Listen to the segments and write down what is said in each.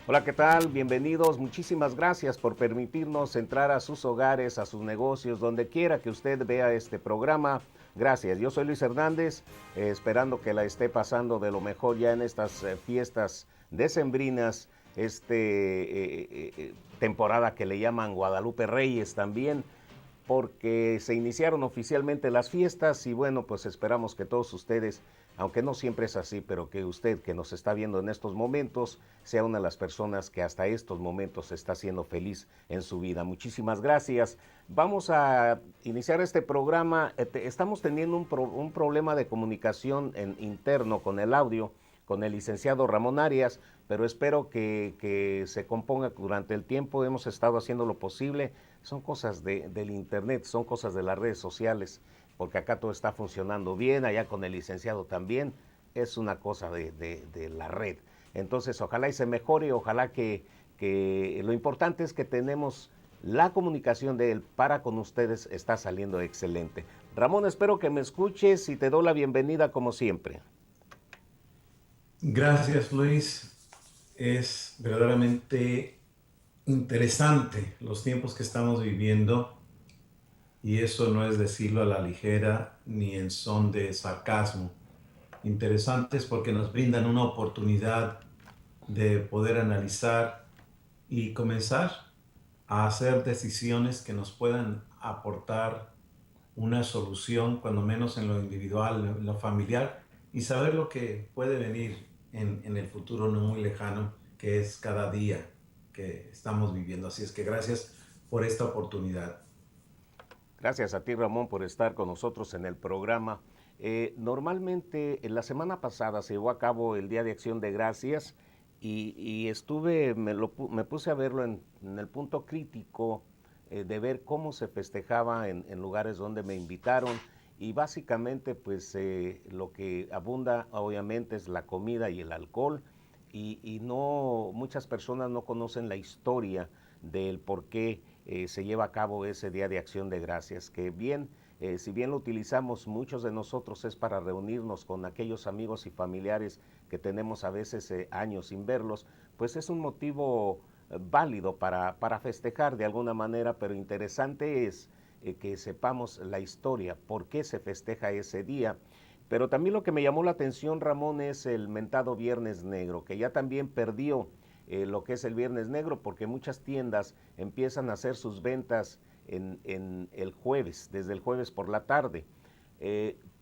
Hola, ¿qué tal? Bienvenidos. Muchísimas gracias por permitirnos entrar a sus hogares, a sus negocios, donde quiera que usted vea este programa. Gracias. Yo soy Luis Hernández, esperando que la esté pasando de lo mejor ya en estas fiestas decembrinas, temporada que le llaman Guadalupe Reyes también, porque se iniciaron oficialmente las fiestas y bueno, pues esperamos que todos ustedes, aunque no siempre es así, pero que usted que nos está viendo en estos momentos sea una de las personas que hasta estos momentos está siendo feliz en su vida. Muchísimas gracias. Vamos a iniciar este programa. Estamos teniendo un problema de comunicación interno con el audio, con el licenciado Ramón Arias, pero espero que se componga durante el tiempo. Hemos estado haciendo lo posible. Son cosas del internet, son cosas de las redes sociales, porque acá todo está funcionando bien, allá con el licenciado también. Es una cosa de la red. Entonces, ojalá y se mejore, ojalá que lo importante es que tenemos la comunicación de él para con ustedes está saliendo excelente. Ramón, espero que me escuches y te doy la bienvenida como siempre. Gracias, Luis. Es verdaderamente interesante los tiempos que estamos viviendo y eso no es decirlo a la ligera ni en son de sarcasmo. Interesantes porque nos brindan una oportunidad de poder analizar y comenzar a hacer decisiones que nos puedan aportar una solución, cuando menos en lo individual, en lo familiar, y saber lo que puede venir en el futuro no muy lejano, que es cada día que estamos viviendo. Así es que gracias por esta oportunidad. Gracias a ti, Ramón, por estar con nosotros en el programa. Normalmente, en la semana pasada se llevó a cabo el Día de Acción de Gracias y estuve, me puse a verlo en el punto crítico de ver cómo se festejaba en lugares donde me invitaron y básicamente pues lo que abunda obviamente es la comida y el alcohol y no, muchas personas no conocen la historia del por qué se lleva a cabo ese Día de Acción de Gracias, que bien, si bien lo utilizamos muchos de nosotros es para reunirnos con aquellos amigos y familiares que tenemos a veces años sin verlos, pues es un motivo válido para festejar de alguna manera, pero interesante es que sepamos la historia, por qué se festeja ese día. Pero también lo que me llamó la atención, Ramón, es el mentado Viernes Negro, que ya también perdió lo que es el Viernes Negro, porque muchas tiendas empiezan a hacer sus ventas en el jueves, desde el jueves por la tarde.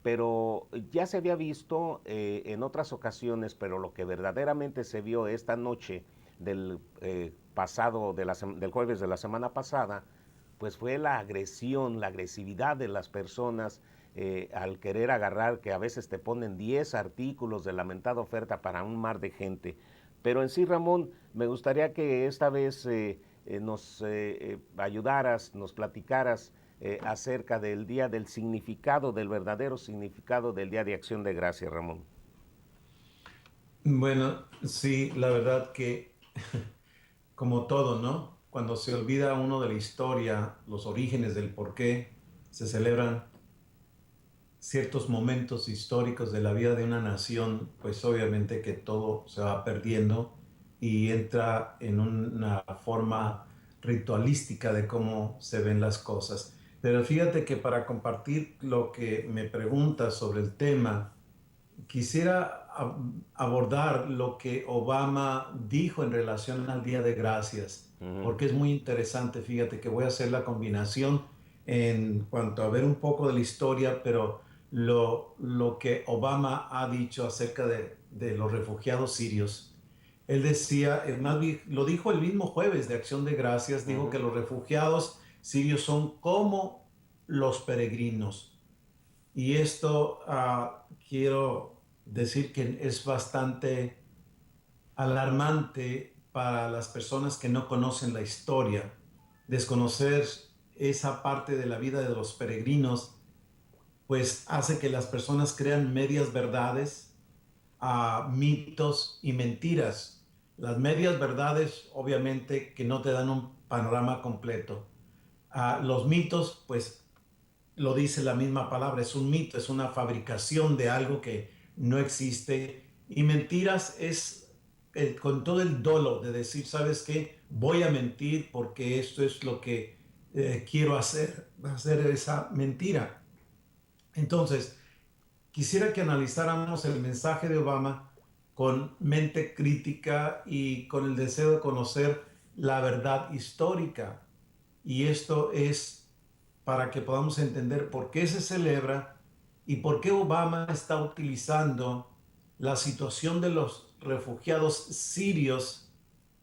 Pero ya se había visto en otras ocasiones, pero lo que verdaderamente se vio esta noche del pasado, del jueves de la semana pasada, pues fue la agresión, la agresividad de las personas al querer agarrar, que a veces te ponen 10 artículos de lamentada oferta para un mar de gente. Pero en sí, Ramón, me gustaría que esta vez nos ayudaras, nos platicaras acerca del día, del significado, del verdadero significado del Día de Acción de Gracias, Ramón. Bueno, sí, la verdad que como todo, ¿no? Cuando se olvida uno de la historia, los orígenes del por qué se celebran ciertos momentos históricos de la vida de una nación, pues obviamente que todo se va perdiendo y entra en una forma ritualística de cómo se ven las cosas. Pero fíjate que para compartir lo que me preguntas sobre el tema, quisiera abordar lo que Obama dijo en relación al Día de Gracias, Uh -huh. porque es muy interesante. Fíjate que voy a hacer la combinación en cuanto a ver un poco de la historia, pero lo que Obama ha dicho acerca de los refugiados sirios. Él decía, más bien, lo dijo el mismo jueves de Acción de Gracias, Uh dijo que -huh. los refugiados sirios son como los peregrinos. Y esto quiero decir que es bastante alarmante para las personas que no conocen la historia. Desconocer esa parte de la vida de los peregrinos, pues hace que las personas crean medias verdades, mitos y mentiras. Las medias verdades, obviamente, que no te dan un panorama completo. Los mitos, pues lo dice la misma palabra, es un mito, es una fabricación de algo que no existe. Y mentiras es con todo el dolo de decir, ¿sabes qué? Voy a mentir porque esto es lo que quiero hacer esa mentira. Entonces, quisiera que analizáramos el mensaje de Obama con mente crítica y con el deseo de conocer la verdad histórica. Y esto es para que podamos entender por qué se celebra y por qué Obama está utilizando la situación de los refugiados sirios,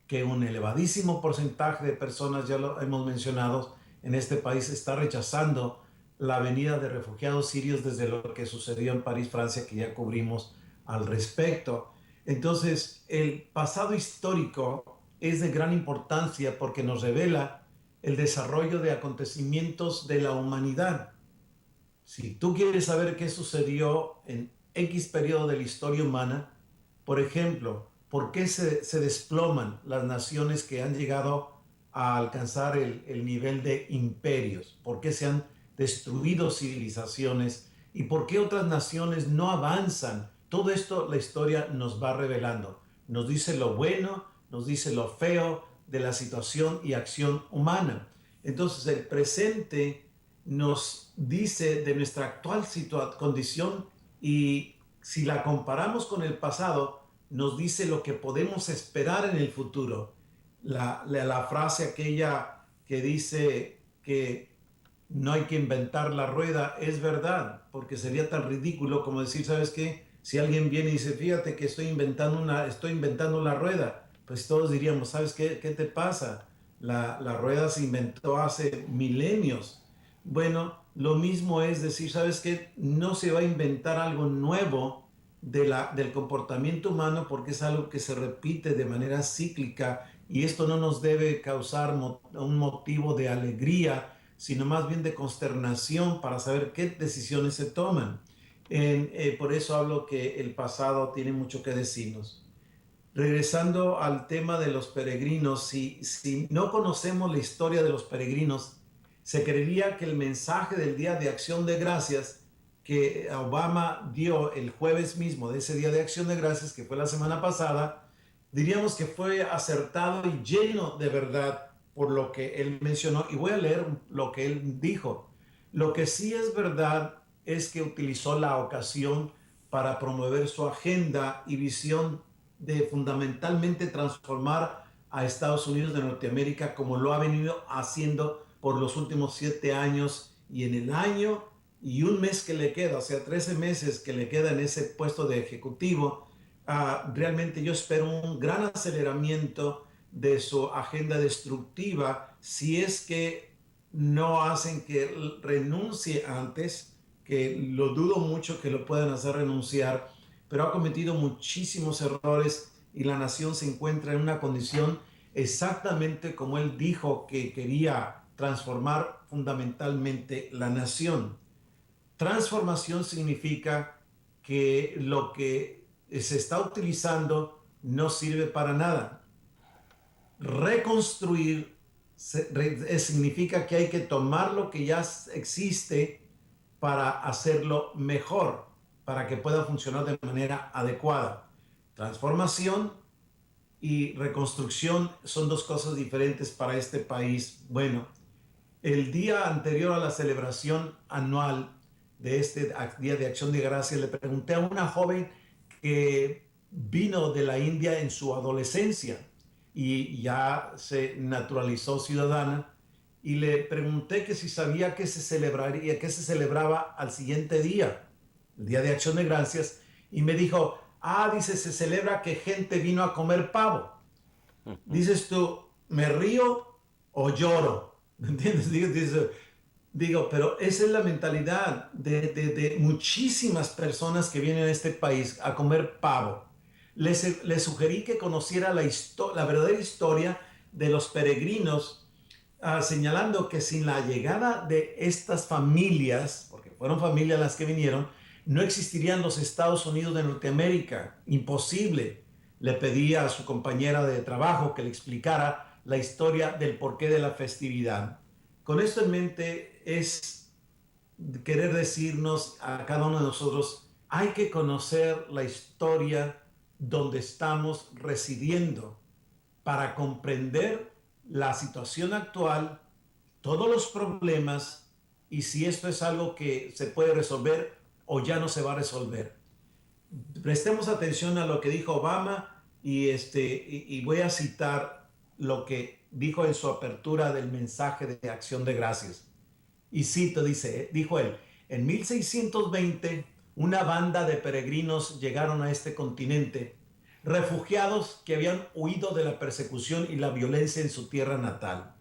que un elevadísimo porcentaje de personas, ya lo hemos mencionado, en este país está rechazando la venida de refugiados sirios desde lo que sucedió en París, Francia, que ya cubrimos al respecto. Entonces, el pasado histórico es de gran importancia porque nos revela el desarrollo de acontecimientos de la humanidad. Si tú quieres saber qué sucedió en X periodo de la historia humana, por ejemplo, por qué se desploman las naciones que han llegado a alcanzar el nivel de imperios, por qué se han destruido civilizaciones y por qué otras naciones no avanzan. Todo esto la historia nos va revelando. Nos dice lo bueno, nos dice lo feo de la situación y acción humana. Entonces el presente nos dice de nuestra actual condición y si la comparamos con el pasado, nos dice lo que podemos esperar en el futuro. La frase aquella que dice que no hay que inventar la rueda es verdad, porque sería tan ridículo como decir, ¿sabes qué? Si alguien viene y dice, fíjate que estoy inventando la rueda, pues todos diríamos, ¿sabes qué? ¿Qué te pasa? La rueda se inventó hace milenios. Bueno, lo mismo es decir, ¿sabes qué? No se va a inventar algo nuevo del comportamiento humano porque es algo que se repite de manera cíclica y esto no nos debe causar un motivo de alegría, sino más bien de consternación para saber qué decisiones se toman. Por eso hablo que el pasado tiene mucho que decirnos. Regresando al tema de los peregrinos, si no conocemos la historia de los peregrinos, se creería que el mensaje del Día de Acción de Gracias que Obama dio el jueves mismo de ese Día de Acción de Gracias, que fue la semana pasada, diríamos que fue acertado y lleno de verdad por lo que él mencionó. Y voy a leer lo que él dijo. Lo que sí es verdad es que utilizó la ocasión para promover su agenda y visión de fundamentalmente transformar a Estados Unidos de Norteamérica como lo ha venido haciendo por los últimos 7 años y en el año y un mes que le queda, o sea, 13 meses que le queda en ese puesto de ejecutivo, realmente yo espero un gran aceleramiento de su agenda destructiva si es que no hacen que renuncie antes, que lo dudo mucho que lo puedan hacer renunciar, pero ha cometido muchísimos errores y la nación se encuentra en una condición exactamente como él dijo que quería transformar fundamentalmente la nación. Transformación significa que lo que se está utilizando no sirve para nada. Reconstruir significa que hay que tomar lo que ya existe para hacerlo mejor, para que pueda funcionar de manera adecuada. Transformación y reconstrucción son dos cosas diferentes para este país. Bueno, el día anterior a la celebración anual de este Día de Acción de Gracias, le pregunté a una joven que vino de la India en su adolescencia y ya se naturalizó ciudadana, y le pregunté que si sabía que se celebraría, que se celebraba al siguiente día, el Día de Acción de Gracias, y me dijo, dice, se celebra que gente vino a comer pavo. Dices tú, ¿me río o lloro? ¿Me entiendes? Digo, pero esa es la mentalidad de muchísimas personas que vienen a este país a comer pavo. Les sugerí que conociera la verdadera historia de los peregrinos, señalando que sin la llegada de estas familias, porque fueron familias las que vinieron, no existirían los Estados Unidos de Norteamérica. Imposible. Le pedí a su compañera de trabajo que le explicara la historia del porqué de la festividad. Con esto en mente es querer decirnos a cada uno de nosotros, hay que conocer la historia donde estamos residiendo para comprender la situación actual, todos los problemas y si esto es algo que se puede resolver o ya no se va a resolver. Prestemos atención a lo que dijo Obama y voy a citar lo que dijo en su apertura del mensaje de acción de gracias. Y cito, dijo él, en 1620 una banda de peregrinos llegaron a este continente, refugiados que habían huido de la persecución y la violencia en su tierra natal.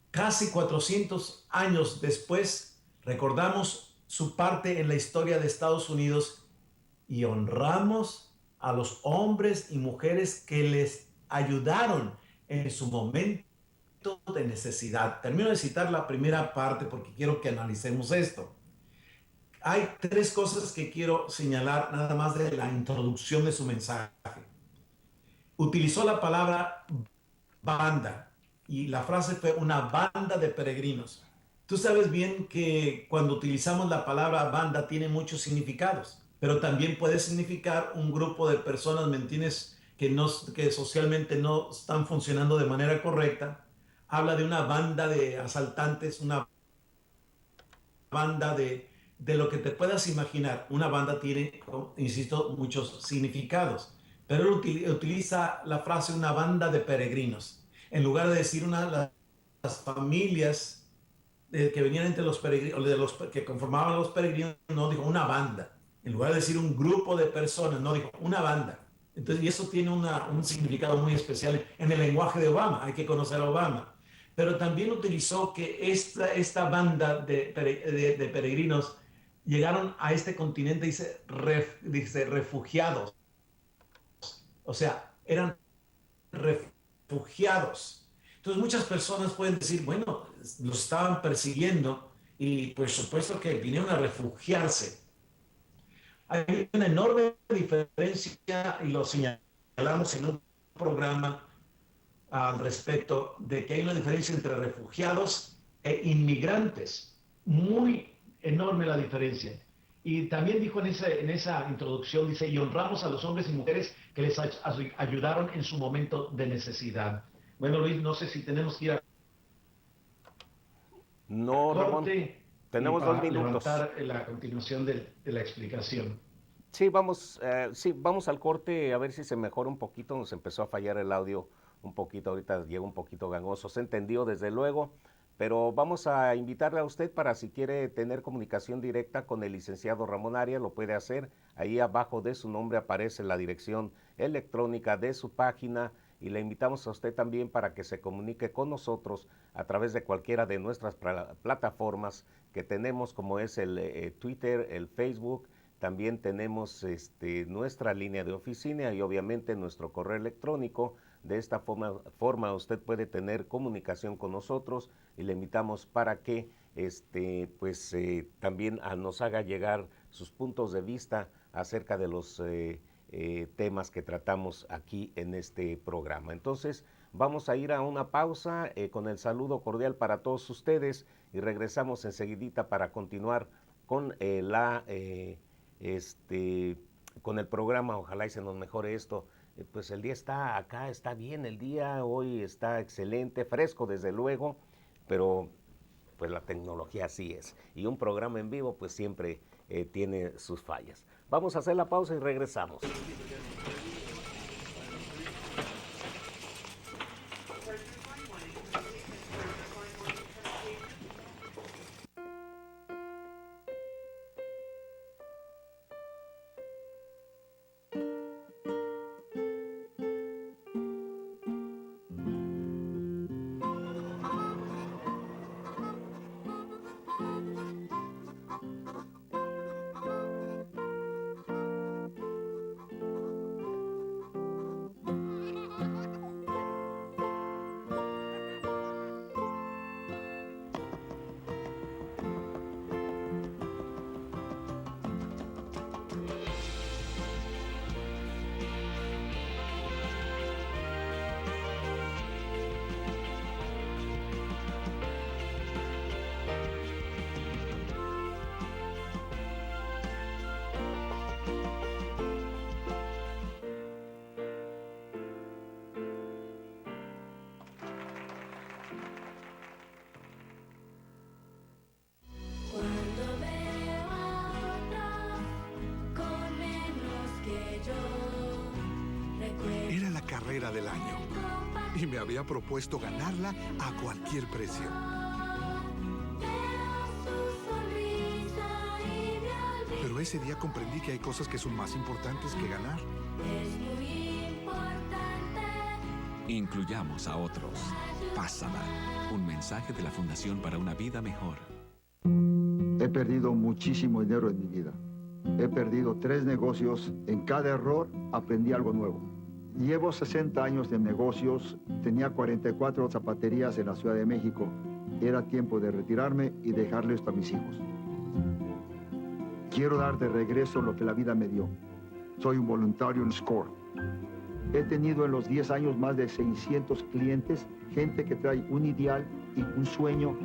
Casi 400 años después, recordamos su parte en la historia de Estados Unidos y honramos a los hombres y mujeres que les ayudaron en su momento de necesidad. Termino de citar la primera parte porque quiero que analicemos esto. Hay tres cosas que quiero señalar nada más de la introducción de su mensaje. Utilizó la palabra banda y la frase fue una banda de peregrinos. Tú sabes bien que cuando utilizamos la palabra banda tiene muchos significados, pero también puede significar un grupo de personas, ¿me entiendes? Que socialmente no están funcionando de manera correcta. Habla de una banda de asaltantes, una banda de lo que te puedas imaginar. Una banda tiene, insisto, muchos significados, pero él utiliza la frase una banda de peregrinos. En lugar de decir las familias que venían entre los peregrinos, de los que conformaban los peregrinos, no dijo una banda. En lugar de decir un grupo de personas, no dijo una banda. Entonces, y eso tiene un significado muy especial en el lenguaje de Obama. Hay que conocer a Obama. Pero también utilizó que esta banda de peregrinos llegaron a este continente, dice refugiados. O sea, eran refugiados. Entonces muchas personas pueden decir, bueno, los estaban persiguiendo y por supuesto que vinieron a refugiarse. Hay una enorme diferencia y lo señalamos en un programa al respecto de que hay una diferencia entre refugiados e inmigrantes. Muy enorme la diferencia. Y también dijo en esa introducción, dice, y honramos a los hombres y mujeres que les ayudaron en su momento de necesidad. Bueno, Luis, no sé si tenemos que ir a No, Ramón, corte y tenemos dos para minutos. levantar la continuación de la explicación. Sí, vamos al corte a ver si se mejora un poquito. Nos empezó a fallar el audio un poquito, ahorita llega un poquito gangoso. Se entendió desde luego, pero vamos a invitarle a usted para si quiere tener comunicación directa con el licenciado Ramón Arias, lo puede hacer. Ahí abajo de su nombre aparece la dirección electrónica de su página y le invitamos a usted también para que se comunique con nosotros a través de cualquiera de nuestras plataformas que tenemos, como es el Twitter, el Facebook. También tenemos nuestra línea de oficina y obviamente nuestro correo electrónico. De esta forma usted puede tener comunicación con nosotros y le invitamos para que también nos haga llegar sus puntos de vista acerca de los temas que tratamos aquí en este programa. Entonces vamos a ir a una pausa con el saludo cordial para todos ustedes y regresamos enseguidita para continuar con con el programa. Ojalá y se nos mejore esto. Pues el día está acá, está bien el día, hoy está excelente, fresco desde luego, pero pues la tecnología así es. Y un programa en vivo pues siempre tiene sus fallas. Vamos a hacer la pausa y regresamos. y me había propuesto ganarla a cualquier precio. Pero ese día comprendí que hay cosas que son más importantes que ganar. Incluyamos a otros. Pásala. Un mensaje de la Fundación para una Vida Mejor. He perdido muchísimo dinero en mi vida. He perdido 3 negocios. En cada error aprendí algo nuevo. Llevo 60 años de negocios. Tenía 44 zapaterías en la Ciudad de México. Era tiempo de retirarme y dejarle esto a mis hijos. Quiero dar de regreso lo que la vida me dio. Soy un voluntario en SCORE. He tenido en los 10 años más de 600 clientes, gente que trae un ideal y un sueño.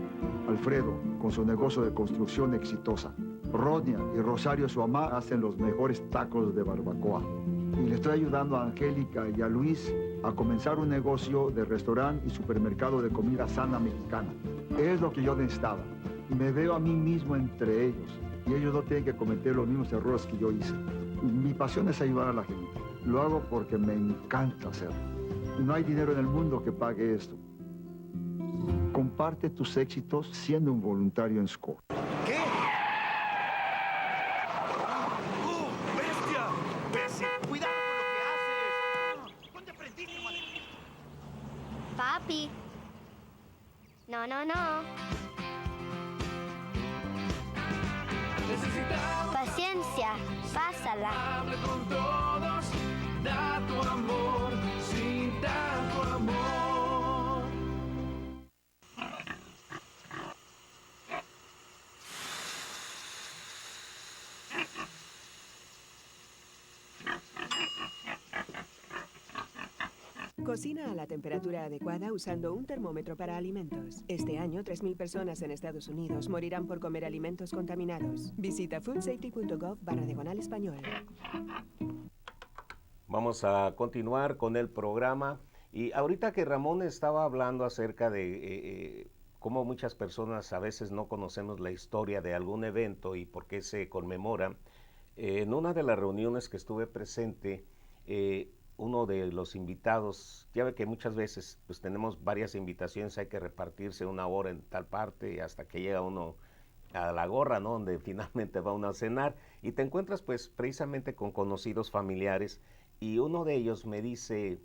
Alfredo, con su negocio de construcción exitosa. Rodnia y Rosario, su mamá, hacen los mejores tacos de barbacoa. Y le estoy ayudando a Angélica y a Luis a comenzar un negocio de restaurante y supermercado de comida sana mexicana. Es lo que yo necesitaba. Me veo a mí mismo entre ellos. Y ellos no tienen que cometer los mismos errores que yo hice. Mi pasión es ayudar a la gente. Lo hago porque me encanta hacerlo. No hay dinero en el mundo que pague esto. Comparte tus éxitos siendo un voluntario en SCORE. ¿Qué? ¡Bestia! ¡Bestia! ¡Cuidado con lo que haces! ¿Dónde aprendiste, madre? Papi. No, no, no. Paciencia, pásala. Hable con todos, da tu amor, sí, da tu amor. Cocina a la temperatura adecuada usando un termómetro para alimentos. Este año, 3.000 personas en Estados Unidos morirán por comer alimentos contaminados. Visita foodsafety.gov/español. Vamos a continuar con el programa. Y ahorita que Ramón estaba hablando acerca de cómo muchas personas a veces no conocemos la historia de algún evento y por qué se conmemora, en una de las reuniones que estuve presente, uno de los invitados, ya ve que muchas veces pues tenemos varias invitaciones, hay que repartirse una hora en tal parte y hasta que llega uno a la gorra, ¿no? Donde finalmente va uno a cenar y te encuentras pues precisamente con conocidos familiares y uno de ellos me dice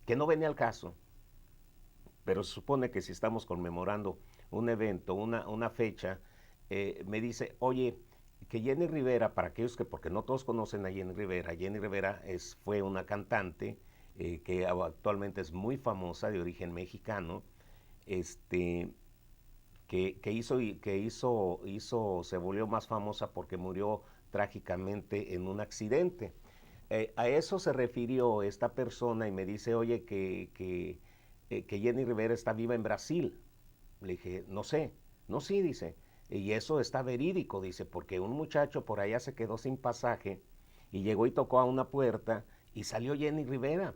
que no venía al caso, pero se supone que si estamos conmemorando un evento, una fecha, me dice, oye, que Jenny Rivera, para aquellos que, porque no todos conocen a Jenny Rivera fue una cantante que actualmente es muy famosa, de origen mexicano, se volvió más famosa porque murió trágicamente en un accidente. A eso se refirió esta persona y me dice, oye, que Jenny Rivera está viva en Brasil. Le dije, no sé, no, sí, dice. Y eso está verídico, dice, porque un muchacho por allá se quedó sin pasaje y llegó y tocó a una puerta y salió Jenny Rivera.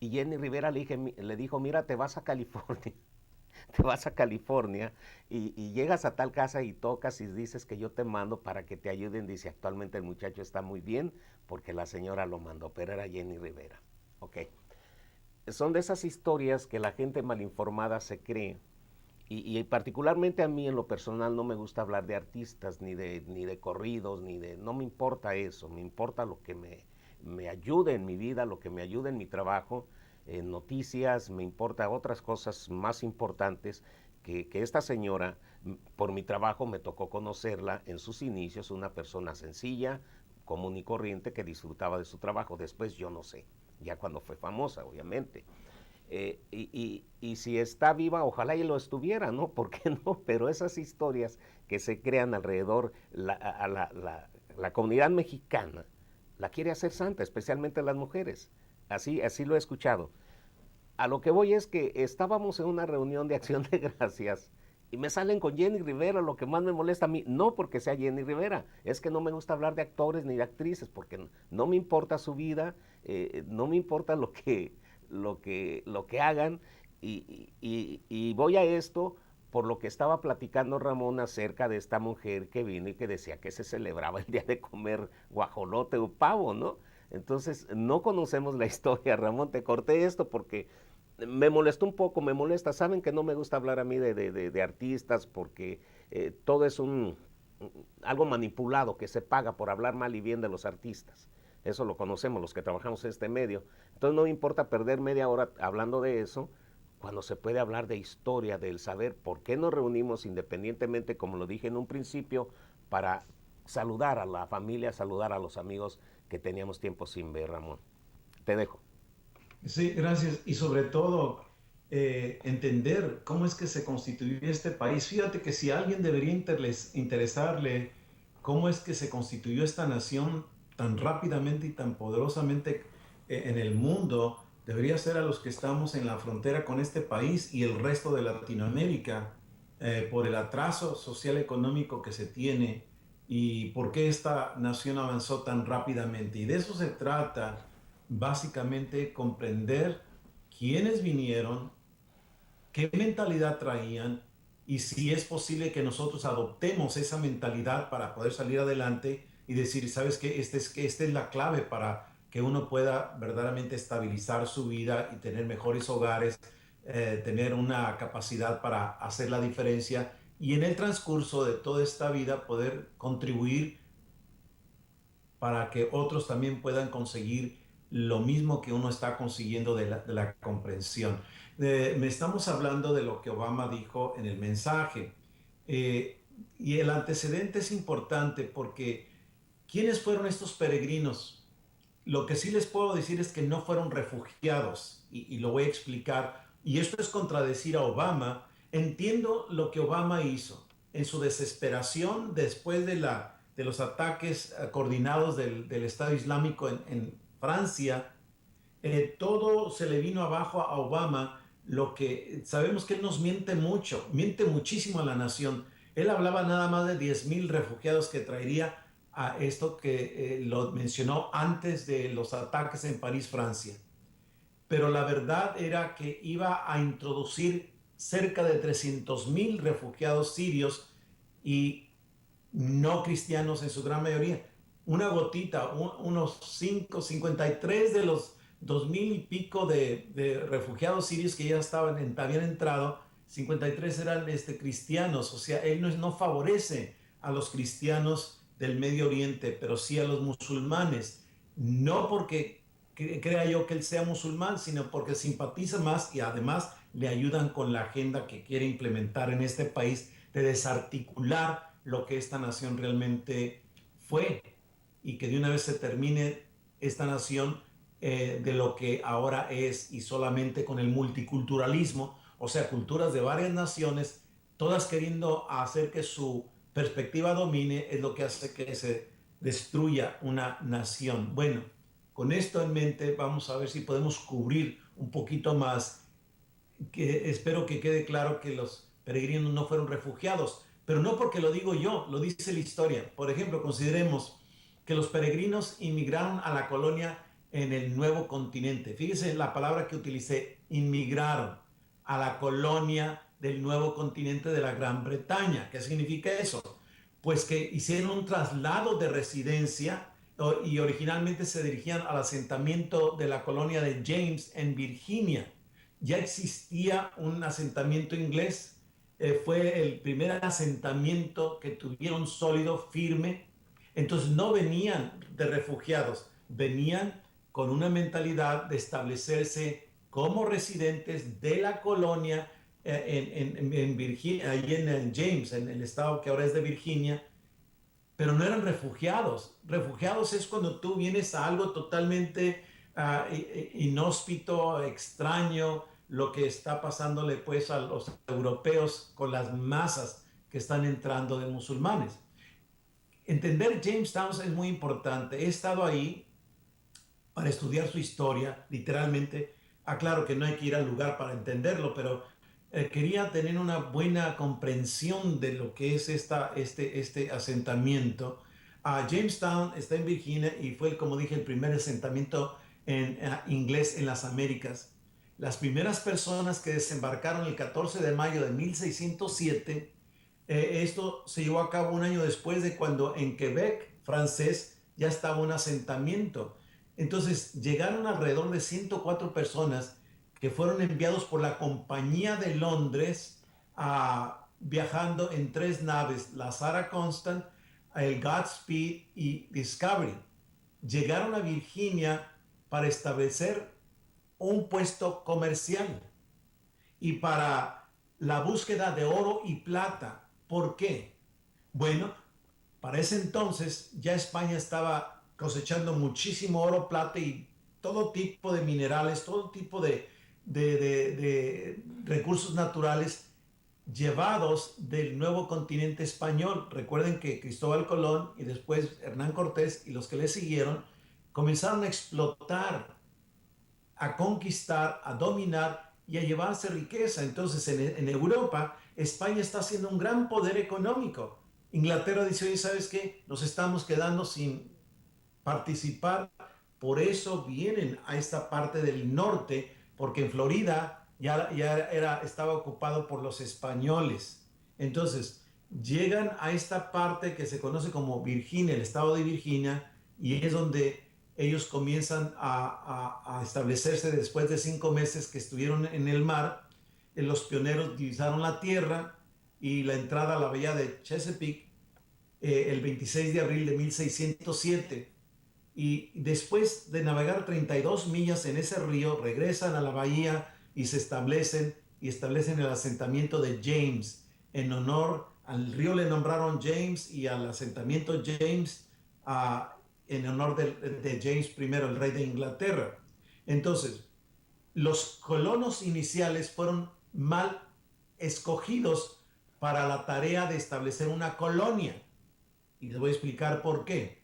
Y Jenny Rivera le dijo, mira, te vas a California, te vas a California y llegas a tal casa y tocas y dices que yo te mando para que te ayuden. Dice, actualmente el muchacho está muy bien porque la señora lo mandó, pero era Jenny Rivera. Ok. Son de esas historias que la gente malinformada se cree. Y particularmente a mí en lo personal no me gusta hablar de artistas, ni de corridos, no me importa eso, me importa lo que me ayude en mi vida, lo que me ayude en mi trabajo, en noticias, me importa otras cosas más importantes que esta señora, por mi trabajo me tocó conocerla en sus inicios, una persona sencilla, común y corriente que disfrutaba de su trabajo, después yo no sé, ya cuando fue famosa obviamente. Y si está viva, ojalá y lo estuviera, ¿no? ¿Por qué no? Pero esas historias que se crean alrededor, la comunidad mexicana la quiere hacer santa, especialmente las mujeres. Así lo he escuchado. A lo que voy es que estábamos en una reunión de Acción de Gracias y me salen con Jenny Rivera, lo que más me molesta a mí, no porque sea Jenny Rivera, es que no me gusta hablar de actores ni de actrices, porque no me importa su vida, no me importa lo que hagan y voy a esto por lo que estaba platicando Ramón acerca de esta mujer que vino y que decía que se celebraba el día de comer guajolote o pavo, ¿no? Entonces no conocemos la historia, Ramón, te corté esto porque me molestó un poco, me molesta. Saben que no me gusta hablar a mí de artistas porque todo es algo manipulado que se paga por hablar mal y bien de los artistas. Eso lo conocemos los que trabajamos en este medio. Entonces no me importa perder media hora hablando de eso, cuando se puede hablar de historia, del saber por qué nos reunimos independientemente, como lo dije en un principio, para saludar a la familia, saludar a los amigos que teníamos tiempo sin ver, Ramón. Te dejo. Sí, gracias. Y sobre todo, entender cómo es que se constituyó este país. Fíjate que si a alguien debería interesarle cómo es que se constituyó esta nación tan rápidamente y tan poderosamente en el mundo, debería ser a los que estamos en la frontera con este país y el resto de Latinoamérica, por el atraso social económico que se tiene y por qué esta nación avanzó tan rápidamente. Y de eso se trata, básicamente, comprender quiénes vinieron, qué mentalidad traían y si es posible que nosotros adoptemos esa mentalidad para poder salir adelante y decir, ¿sabes qué? Esta es la clave para que uno pueda verdaderamente estabilizar su vida y tener mejores hogares, tener una capacidad para hacer la diferencia y en el transcurso de toda esta vida poder contribuir para que otros también puedan conseguir lo mismo que uno está consiguiendo de la comprensión. Me estamos hablando de lo que Obama dijo en el mensaje. Y el antecedente es importante porque ¿quiénes fueron estos peregrinos? Lo que sí les puedo decir es que no fueron refugiados y lo voy a explicar. Y esto es contradecir a Obama. Entiendo lo que Obama hizo en su desesperación después de los ataques coordinados del Estado Islámico en Francia. Todo se le vino abajo a Obama. Lo que sabemos que él nos miente mucho, miente muchísimo a la nación. Él hablaba nada más de 10,000 refugiados que traería a esto que lo mencionó antes de los ataques en París, Francia. Pero la verdad era que iba a introducir cerca de 300,000 refugiados sirios y no cristianos en su gran mayoría. Una gotita, unos 53 de los 2,000 y pico de refugiados sirios que ya habían entrado, 53 eran cristianos. O sea, él no favorece a los cristianos del Medio Oriente, pero sí a los musulmanes. No porque crea yo que él sea musulmán, sino porque simpatiza más y además le ayudan con la agenda que quiere implementar en este país de desarticular lo que esta nación realmente fue y que de una vez se termine esta nación de lo que ahora es y solamente con el multiculturalismo, o sea, culturas de varias naciones, todas queriendo hacer que su perspectiva domine, es lo que hace que se destruya una nación. Bueno, con esto en mente vamos a ver si podemos cubrir un poquito más, que espero que quede claro que los peregrinos no fueron refugiados, pero no porque lo digo yo, lo dice la historia. Por ejemplo, consideremos que los peregrinos inmigraron a la colonia en el nuevo continente. Fíjese la palabra que utilicé, inmigraron a la colonia del nuevo continente de la Gran Bretaña. ¿Qué significa eso? Pues que hicieron un traslado de residencia y originalmente se dirigían al asentamiento de la colonia de James en Virginia. Ya existía un asentamiento inglés, fue el primer asentamiento que tuvieron sólido, firme. Entonces no venían de refugiados, venían con una mentalidad de establecerse como residentes de la colonia en Virginia, ahí en James, en el estado que ahora es de Virginia, pero no eran refugiados. Refugiados es cuando tú vienes a algo totalmente inhóspito, extraño, lo que está pasándole pues a los europeos con las masas que están entrando de musulmanes. Entender Jamestown es muy importante. He estado ahí para estudiar su historia, literalmente. Claro que no hay que ir al lugar para entenderlo, pero quería tener una buena comprensión de lo que es este asentamiento. Jamestown está en Virginia y fue, como dije, el primer asentamiento inglés en las Américas. Las primeras personas que desembarcaron el 14 de mayo de 1607, esto se llevó a cabo un año después de cuando en Quebec, francés, ya estaba un asentamiento. Entonces llegaron alrededor de 104 personas que fueron enviados por la Compañía de Londres viajando en 3 naves, la Sarah Constant, el Godspeed y Discovery. Llegaron a Virginia para establecer un puesto comercial y para la búsqueda de oro y plata. ¿Por qué? Bueno, para ese entonces ya España estaba cosechando muchísimo oro, plata y todo tipo de minerales, todo tipo de recursos naturales llevados del nuevo continente español. Recuerden que Cristóbal Colón y después Hernán Cortés y los que le siguieron comenzaron a explotar, a conquistar, a dominar y a llevarse riqueza. Entonces en Europa, España está siendo un gran poder económico. Inglaterra dice, oye, ¿sabes qué? Nos estamos quedando sin participar. Por eso vienen a esta parte del norte, porque en Florida estaba ocupado por los españoles. Entonces llegan a esta parte que se conoce como Virginia, el estado de Virginia, y es donde ellos comienzan a establecerse después de 5 meses que estuvieron en el mar. Los pioneros divisaron la tierra y la entrada a la bahía de Chesapeake el 26 de abril de 1607. Y después de navegar 32 millas en ese río, regresan a la bahía y se establecen el asentamiento de James. En honor al río le nombraron James y al asentamiento James en honor de James I, el rey de Inglaterra. Entonces, los colonos iniciales fueron mal escogidos para la tarea de establecer una colonia. Y les voy a explicar por qué.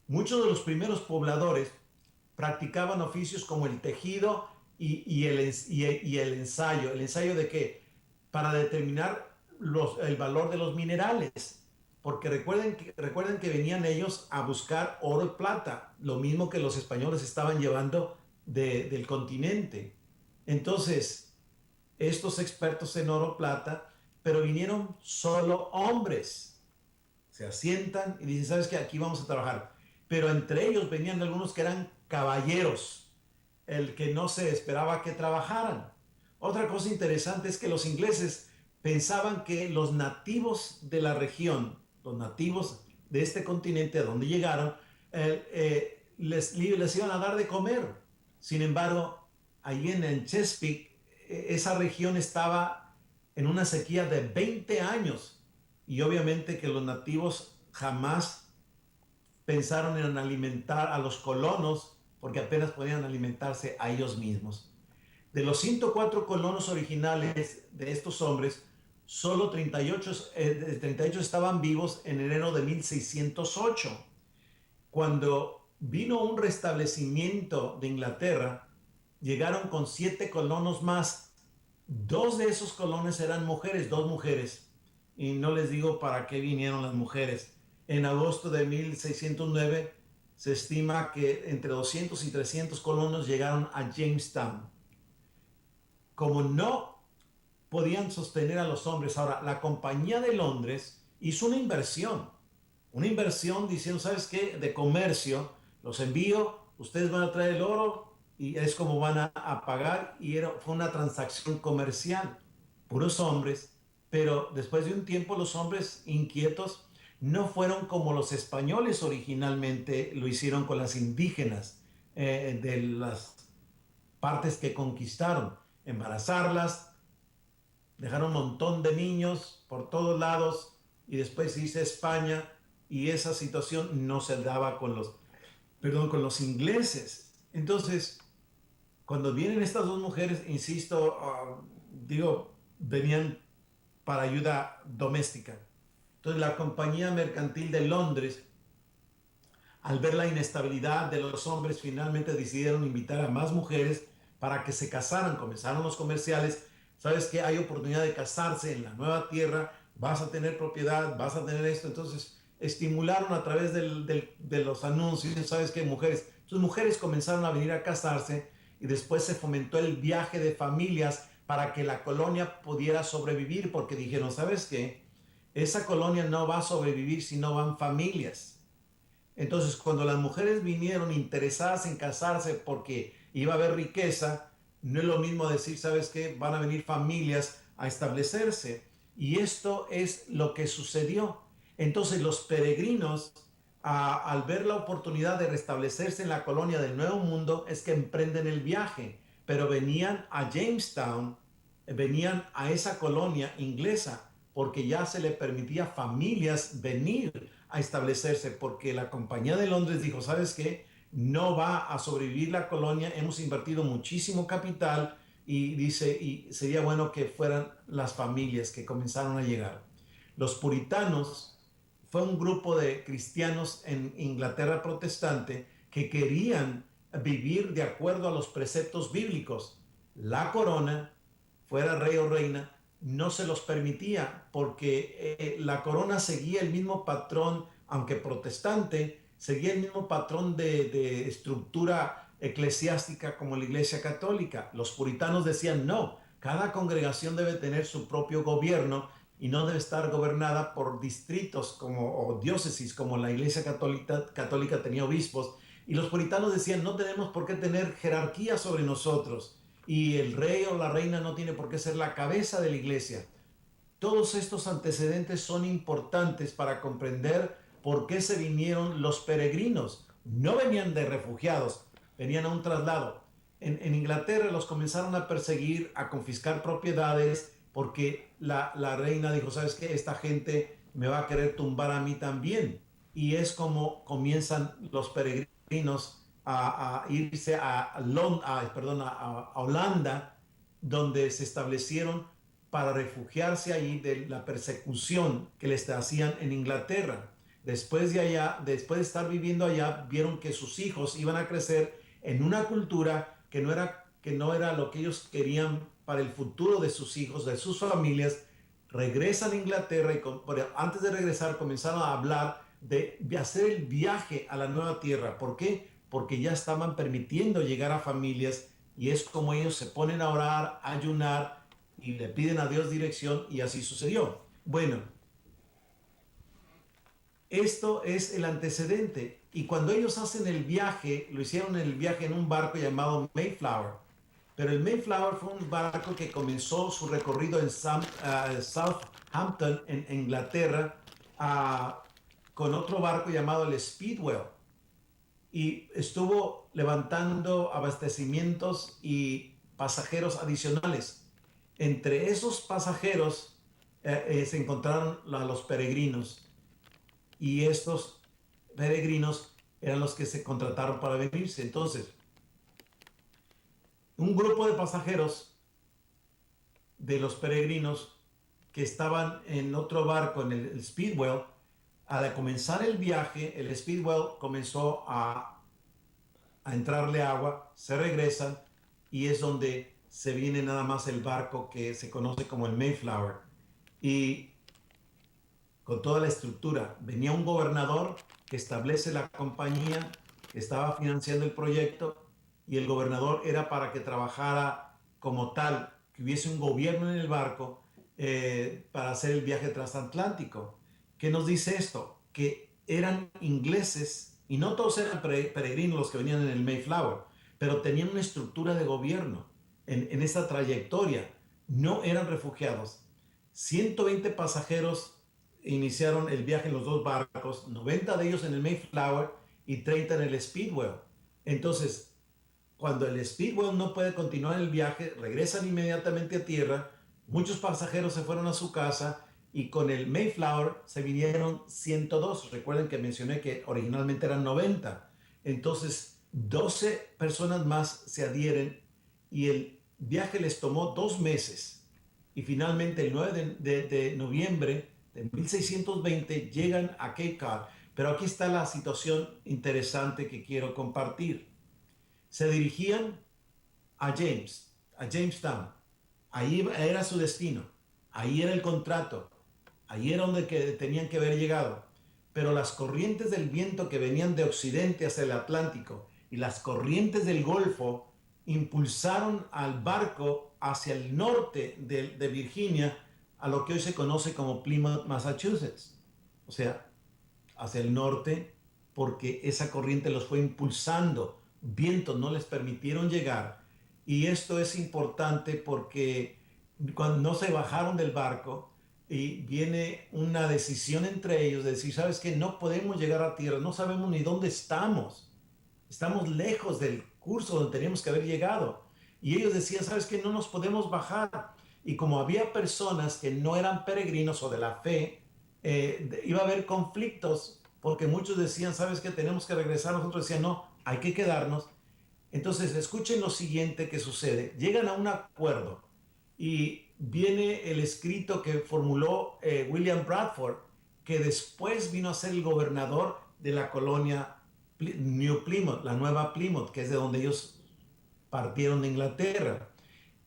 Muchos de los primeros pobladores practicaban oficios como el tejido y el ensayo. ¿El ensayo de qué? Para determinar el valor de los minerales. Porque recuerden que venían ellos a buscar oro y plata, lo mismo que los españoles estaban llevando del continente. Entonces, estos expertos en oro y plata, pero vinieron solo hombres. Se asientan y dicen, ¿sabes qué? Aquí vamos a trabajar. Pero entre ellos venían algunos que eran caballeros, el que no se esperaba que trabajaran. Otra cosa interesante es que los ingleses pensaban que los nativos de la región, los nativos de este continente a donde llegaron, les iban a dar de comer. Sin embargo, ahí en Chesapeake, esa región estaba en una sequía de 20 años y obviamente que los nativos jamás pensaron en alimentar a los colonos porque apenas podían alimentarse a ellos mismos. De los 104 colonos originales de estos hombres, solo 38 estaban vivos en enero de 1608. Cuando vino un restablecimiento de Inglaterra, llegaron con 7 colonos más. 2 de esos colonos eran mujeres, 2 mujeres. Y no les digo para qué vinieron las mujeres. En agosto de 1609 se estima que entre 200 y 300 colonos llegaron a Jamestown. Como no podían sostener a los hombres, ahora la Compañía de Londres hizo una inversión diciendo, ¿sabes qué? De comercio, los envío, ustedes van a traer el oro y es como van a pagar, y fue una transacción comercial, puros hombres, pero después de un tiempo los hombres inquietos no fueron como los españoles originalmente lo hicieron con las indígenas de las partes que conquistaron. Embarazarlas, dejaron un montón de niños por todos lados y después se hizo España y esa situación no se daba con los ingleses. Entonces, cuando vienen estas 2 mujeres, insisto, venían para ayuda doméstica. Entonces la Compañía Mercantil de Londres, al ver la inestabilidad de los hombres, finalmente decidieron invitar a más mujeres para que se casaran. Comenzaron los comerciales. ¿Sabes qué? Hay oportunidad de casarse en la nueva tierra, vas a tener propiedad, vas a tener esto. Entonces estimularon a través de los anuncios, ¿sabes qué? Mujeres. Entonces mujeres comenzaron a venir a casarse y después se fomentó el viaje de familias para que la colonia pudiera sobrevivir, porque dijeron, ¿sabes qué? Esa colonia no va a sobrevivir si no van familias. Entonces, cuando las mujeres vinieron interesadas en casarse porque iba a haber riqueza, No es lo mismo decir, ¿sabes qué? Van a venir familias a establecerse. Y esto es lo que sucedió. Entonces los peregrinos, al ver la oportunidad de restablecerse en la colonia del Nuevo Mundo, es que emprenden el viaje. Pero venían a Jamestown, venían a esa colonia inglesa, porque ya se le permitía a familias venir a establecerse, porque la Compañía de Londres dijo, ¿sabes qué? No va a sobrevivir la colonia, hemos invertido muchísimo capital y dice, y sería bueno que fueran las familias que comenzaron a llegar. Los puritanos fue un grupo de cristianos en Inglaterra protestante que querían vivir de acuerdo a los preceptos bíblicos. La corona, fuera rey o reina, no se los permitía porque la corona seguía el mismo patrón, aunque protestante, seguía el mismo patrón de estructura eclesiástica como la Iglesia Católica. Los puritanos decían no, cada congregación debe tener su propio gobierno y no debe estar gobernada por distritos o diócesis como la Iglesia Católica tenía obispos. Y los puritanos decían no tenemos por qué tener jerarquía sobre nosotros y el rey o la reina no tiene por qué ser la cabeza de la iglesia. Todos estos antecedentes son importantes para comprender por qué se vinieron los peregrinos. No venían de refugiados, venían a un traslado. En Inglaterra los comenzaron a perseguir, a confiscar propiedades, porque la reina dijo, ¿sabes qué? Esta gente me va a querer tumbar a mí también. Y es como comienzan los peregrinos a irse a Holanda, donde se establecieron para refugiarse ahí de la persecución que les hacían en Inglaterra. Después de estar viviendo allá, vieron que sus hijos iban a crecer en una cultura que no era lo que ellos querían para el futuro de sus hijos, de sus familias. Regresan a Inglaterra y antes de regresar comenzaron a hablar de hacer el viaje a la nueva tierra. ¿Por qué? Porque ya estaban permitiendo llegar a familias y es como ellos se ponen a orar, a ayunar y le piden a Dios dirección y así sucedió. Bueno, esto es el antecedente y cuando ellos hacen el viaje, lo hicieron el viaje en un barco llamado Mayflower, pero el Mayflower fue un barco que comenzó su recorrido en Southampton, en Inglaterra, con otro barco llamado el Speedwell. Y estuvo levantando abastecimientos y pasajeros adicionales. Entre esos pasajeros se encontraron los peregrinos y estos peregrinos eran los que se contrataron para venirse. Entonces, un grupo de pasajeros de los peregrinos que estaban en otro barco, en el Speedwell, al comenzar el viaje, el Speedwell comenzó a entrarle agua, se regresan y es donde se viene nada más el barco que se conoce como el Mayflower. Y con toda la estructura, venía un gobernador que establece la compañía, que estaba financiando el proyecto y el gobernador era para que trabajara como tal, que hubiese un gobierno en el barco para hacer el viaje transatlántico. ¿Qué nos dice esto? Que eran ingleses y no todos eran peregrinos los que venían en el Mayflower, pero tenían una estructura de gobierno en esta trayectoria. No eran refugiados. 120 pasajeros iniciaron el viaje en los dos barcos, 90 de ellos en el Mayflower y 30 en el Speedwell. Entonces, cuando el Speedwell no puede continuar el viaje, regresan inmediatamente a tierra. Muchos pasajeros se fueron a su casa y con el Mayflower se vinieron 102. Recuerden que mencioné que originalmente eran 90. Entonces, 12 personas más se adhieren y el viaje les tomó 2 meses. Y finalmente, el 9 de noviembre de 1620, llegan a Cape Cod. Pero aquí está la situación interesante que quiero compartir. Se dirigían a Jamestown. Ahí era su destino. Ahí era el contrato. Ahí era donde tenían que haber llegado. Pero las corrientes del viento que venían de occidente hacia el Atlántico y las corrientes del Golfo impulsaron al barco hacia el norte de Virginia, a lo que hoy se conoce como Plymouth, Massachusetts. O sea, hacia el norte, porque esa corriente los fue impulsando. Vientos no les permitieron llegar. Y esto es importante porque cuando no se bajaron del barco y viene una decisión entre ellos de decir, ¿sabes qué? No podemos llegar a tierra, no sabemos ni dónde estamos. Estamos lejos del curso donde teníamos que haber llegado. Y ellos decían, ¿sabes qué? No nos podemos bajar. Y como había personas que no eran peregrinos o de la fe, iba a haber conflictos porque muchos decían, ¿sabes qué? Tenemos que regresar. Nosotros decían, no, hay que quedarnos. Entonces, escuchen lo siguiente que sucede. Llegan a un acuerdo y viene el escrito que formuló William Bradford, que después vino a ser el gobernador de la colonia New Plymouth, la nueva Plymouth, que es de donde ellos partieron de Inglaterra.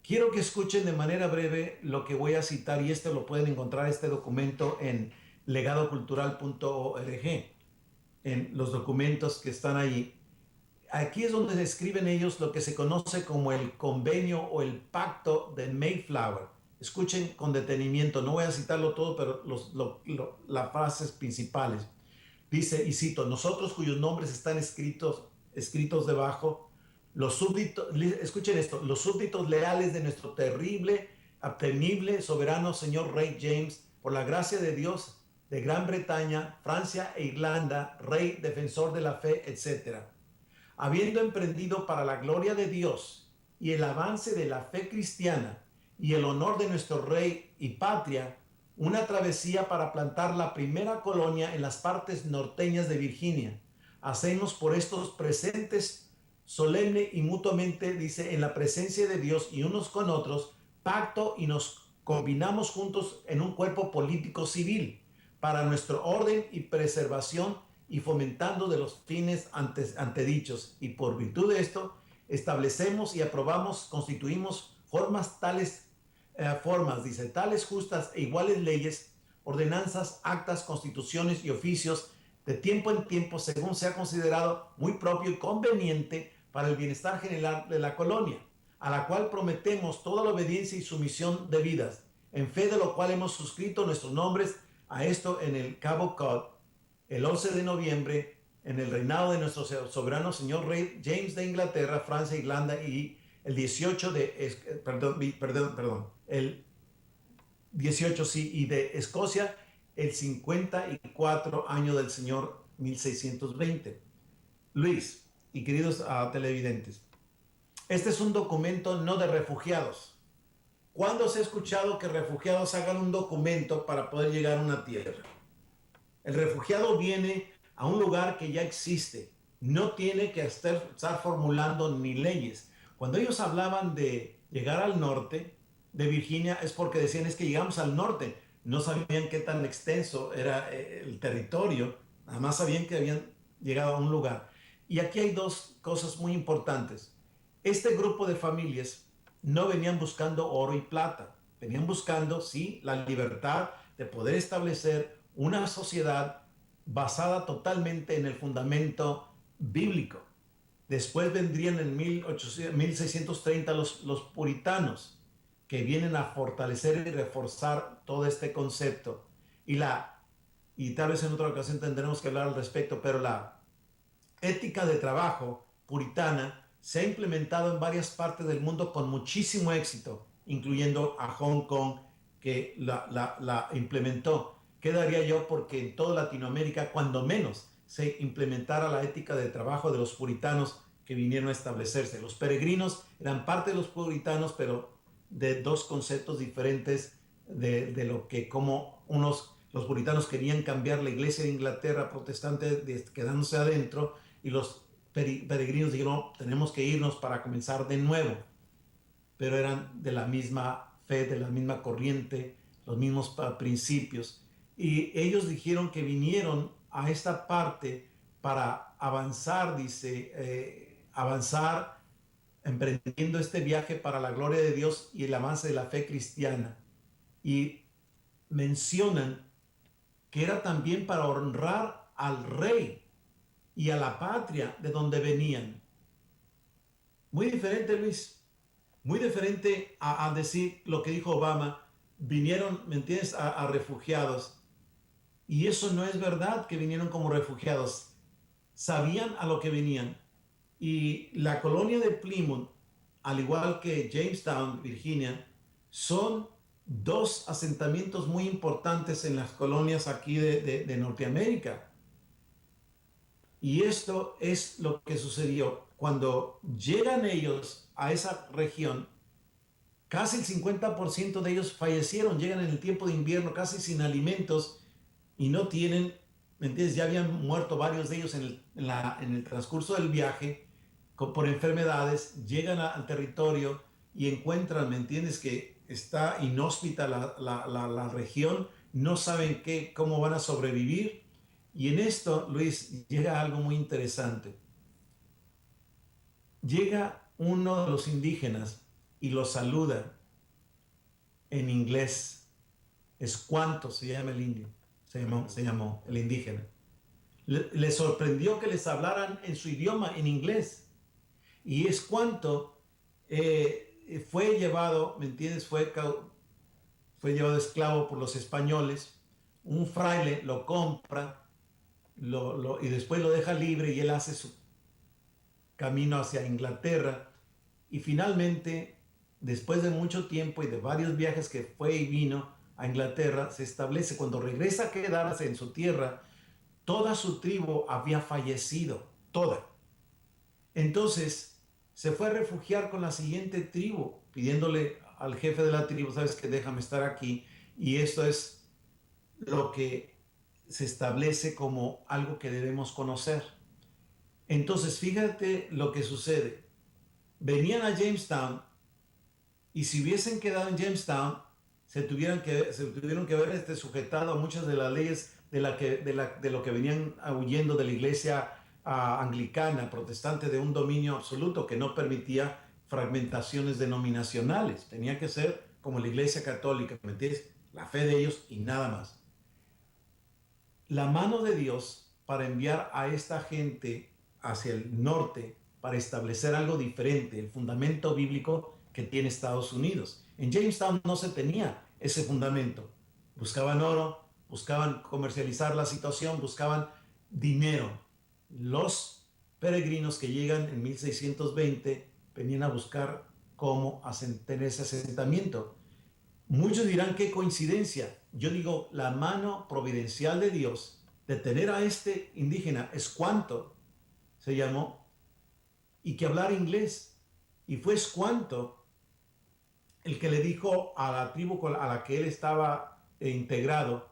Quiero que escuchen de manera breve lo que voy a citar, y esto lo pueden encontrar, este documento, en legadocultural.org, en los documentos que están ahí. Aquí es donde describen ellos lo que se conoce como el convenio o el pacto de Mayflower. Escuchen con detenimiento, no voy a citarlo todo, pero las frases principales. Dice, y cito, nosotros cuyos nombres están escritos debajo, los súbditos, escuchen esto, los súbditos leales de nuestro terrible, temible, soberano señor Rey James, por la gracia de Dios, de Gran Bretaña, Francia e Irlanda, rey, defensor de la fe, etc. Habiendo emprendido para la gloria de Dios y el avance de la fe cristiana y el honor de nuestro rey y patria, una travesía para plantar la primera colonia en las partes norteñas de Virginia. Hacemos por estos presentes solemne y mutuamente, dice, en la presencia de Dios y unos con otros, pacto, y nos combinamos juntos en un cuerpo político civil para nuestro orden y preservación, y fomentando de los fines antedichos. Y por virtud de esto, establecemos y aprobamos, constituimos tales justas e iguales leyes, ordenanzas, actas, constituciones y oficios de tiempo en tiempo, según sea considerado muy propio y conveniente para el bienestar general de la colonia, a la cual prometemos toda la obediencia y sumisión debidas, en fe de lo cual hemos suscrito nuestros nombres a esto en el Cabo Cod, el 11 de noviembre, en el reinado de nuestro soberano señor Rey James de Inglaterra, Francia, Irlanda, y el 18 y de Escocia, el 54 año del señor 1620. Luis y queridos televidentes, este es un documento no de refugiados. ¿Cuándo se ha escuchado que refugiados hagan un documento para poder llegar a una tierra? El refugiado viene a un lugar que ya existe, no tiene que estar formulando ni leyes. Cuando ellos hablaban de llegar al norte de Virginia, es porque decían, es que llegamos al norte. No sabían qué tan extenso era el territorio, nada más sabían que habían llegado a un lugar. Y aquí hay dos cosas muy importantes. Este grupo de familias no venían buscando oro y plata, venían buscando, sí, la libertad de poder establecer una sociedad basada totalmente en el fundamento bíblico. Después vendrían en 1630 los puritanos, que vienen a fortalecer y reforzar todo este concepto. Y tal vez en otra ocasión tendremos que hablar al respecto, pero la ética de trabajo puritana se ha implementado en varias partes del mundo con muchísimo éxito, incluyendo a Hong Kong, que la implementó. ¿Qué daría yo porque en toda Latinoamérica, cuando menos, se implementara la ética de trabajo de los puritanos que vinieron a establecerse? Los peregrinos eran parte de los puritanos, pero de dos conceptos diferentes de lo que, como los puritanos querían cambiar la iglesia de Inglaterra protestante quedándose adentro, y los peregrinos dijeron, no, tenemos que irnos para comenzar de nuevo. Pero eran de la misma fe, de la misma corriente, los mismos principios. Y ellos dijeron que vinieron a esta parte para avanzar, avanzar emprendiendo este viaje para la gloria de Dios y el avance de la fe cristiana. Y mencionan que era también para honrar al rey y a la patria de donde venían. Muy diferente, Luis, muy diferente a decir lo que dijo Obama, vinieron, ¿me entiendes?, a refugiados. Y eso no es verdad que vinieron como refugiados. Sabían a lo que venían. Y la colonia de Plymouth al igual que Jamestown, Virginia, son dos asentamientos muy importantes en las colonias aquí de Norteamérica. Y esto es lo que sucedió. Cuando llegan ellos a esa región, casi el 50% de ellos fallecieron, llegan en el tiempo de invierno casi sin alimentos y no tienen, ¿me entiendes? Ya habían muerto varios de ellos en el transcurso del viaje por enfermedades, llegan al territorio y encuentran, ¿me entiendes?, que está inhóspita la región, no saben cómo van a sobrevivir. Y en esto, Luis, llega algo muy interesante. Llega uno de los indígenas y lo saluda en inglés. Escuanto se llama el indio, se llamó el indígena. Le sorprendió que les hablaran en su idioma, en inglés. Y Escuanto fue llevado, ¿me entiendes? Fue llevado esclavo por los españoles. Un fraile lo compra y después lo deja libre y él hace su camino hacia Inglaterra. Y finalmente, después de mucho tiempo y de varios viajes que fue y vino a Inglaterra, se establece. Cuando regresa a quedarse en su tierra, toda su tribu había fallecido, toda. Entonces se fue a refugiar con la siguiente tribu, pidiéndole al jefe de la tribu, sabes que déjame estar aquí. Y esto es lo que se establece como algo que debemos conocer. Entonces fíjate lo que sucede. Venían a Jamestown y si hubiesen quedado en Jamestown se tuvieron que haber sujetado a muchas de las leyes de lo que venían huyendo de la iglesia anglicana, protestante, de un dominio absoluto que no permitía fragmentaciones denominacionales. Tenía que ser como la iglesia católica, ¿me entiendes? La fe de ellos y nada más. La mano de Dios para enviar a esta gente hacia el norte para establecer algo diferente, el fundamento bíblico que tiene Estados Unidos. En Jamestown no se tenía ese fundamento. Buscaban oro, buscaban comercializar la situación, buscaban dinero. Los peregrinos que llegan en 1620 venían a buscar cómo tener ese asentamiento. Muchos dirán qué coincidencia. Yo digo, la mano providencial de Dios de tener a este indígena, Escuanto se llamó, y que hablara inglés. Y fue Escuanto el que le dijo a la tribu a la que él estaba integrado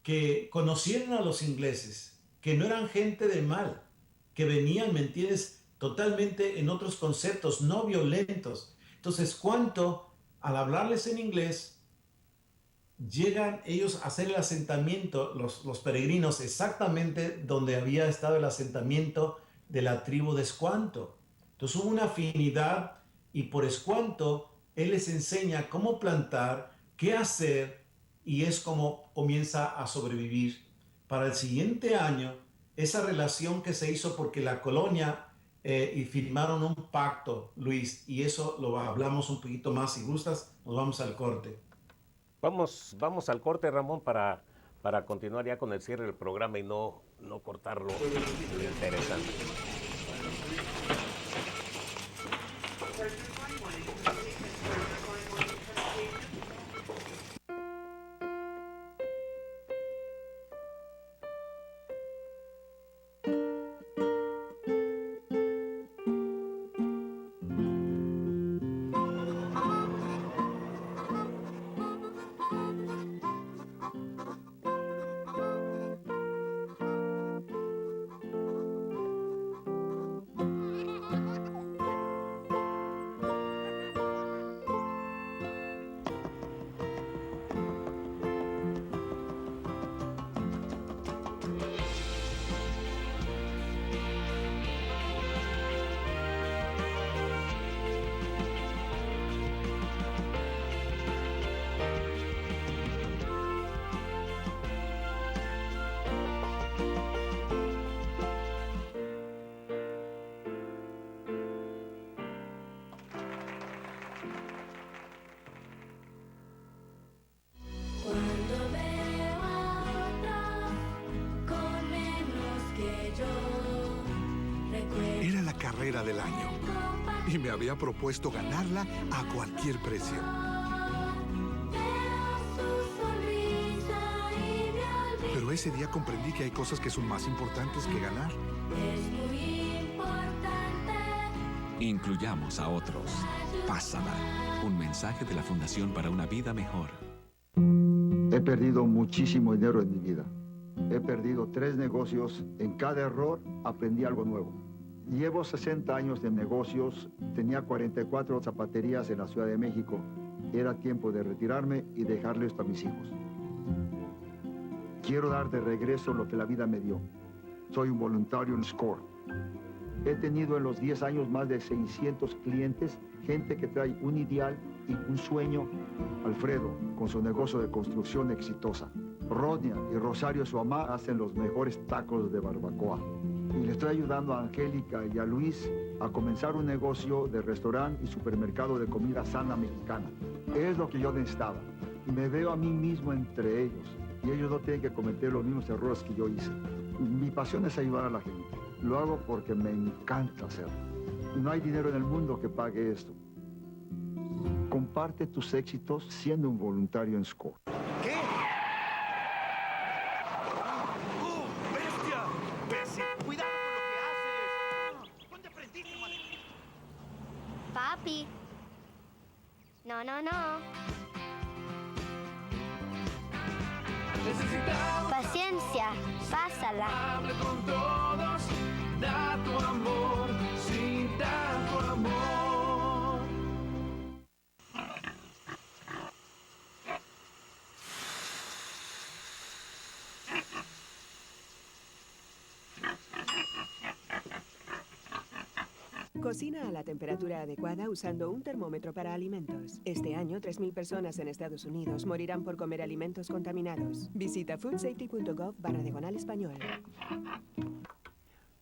que conocieran a los ingleses, que no eran gente de mal, que venían, ¿me entiendes?, totalmente en otros conceptos, no violentos. Entonces, Escuanto, al hablarles en inglés, llegan ellos a hacer el asentamiento, los peregrinos, exactamente donde había estado el asentamiento de la tribu de Escuanto. Entonces hubo una afinidad y por Escuanto él les enseña cómo plantar, qué hacer, y es como comienza a sobrevivir. Para el siguiente año, esa relación que se hizo porque la colonia y firmaron un pacto, Luis, y eso lo hablamos un poquito más. Si gustas, nos vamos al corte. Vamos al corte, Ramón, para continuar ya con el cierre del programa y no cortarlo. Lo interesante. Era la carrera del año. y me había propuesto ganarla a cualquier precio. Pero ese día comprendí que hay cosas que son más importantes que ganar. Incluyamos a otros. Pásala. Un mensaje de la Fundación para una Vida Mejor. He perdido muchísimo dinero en mi vida. He perdido 3 negocios. En cada error aprendí algo nuevo. Llevo 60 años de negocios. Tenía 44 zapaterías en la Ciudad de México. Era tiempo de retirarme y dejarle esto a mis hijos. Quiero dar de regreso lo que la vida me dio. Soy un voluntario en SCORE. He tenido en los 10 años más de 600 clientes, gente que trae un ideal y un sueño. Alfredo, con su negocio de construcción exitosa. Rodia y Rosario, su mamá, hacen los mejores tacos de barbacoa. Y le estoy ayudando a Angélica y a Luis a comenzar un negocio de restaurante y supermercado de comida sana mexicana. Es lo que yo necesitaba. Y me veo a mí mismo entre ellos. Y ellos no tienen que cometer los mismos errores que yo hice. Mi pasión es ayudar a la gente. Lo hago porque me encanta hacerlo. No hay dinero en el mundo que pague esto. Comparte tus éxitos siendo un voluntario en SCORE. ¿Qué? ¡Bestia! ¡Bestia! ¡Cuidado con lo que haces! ¿Dónde aprendiste, Malena? Papi. No, no, no. Necesitamos Paciencia, pásala. hable con todos, da tu amor, sin tanto amor. Cocina a la temperatura adecuada usando un termómetro para alimentos. Este año, 3.000 personas en Estados Unidos morirán por comer alimentos contaminados. Visita foodsafety.gov/español.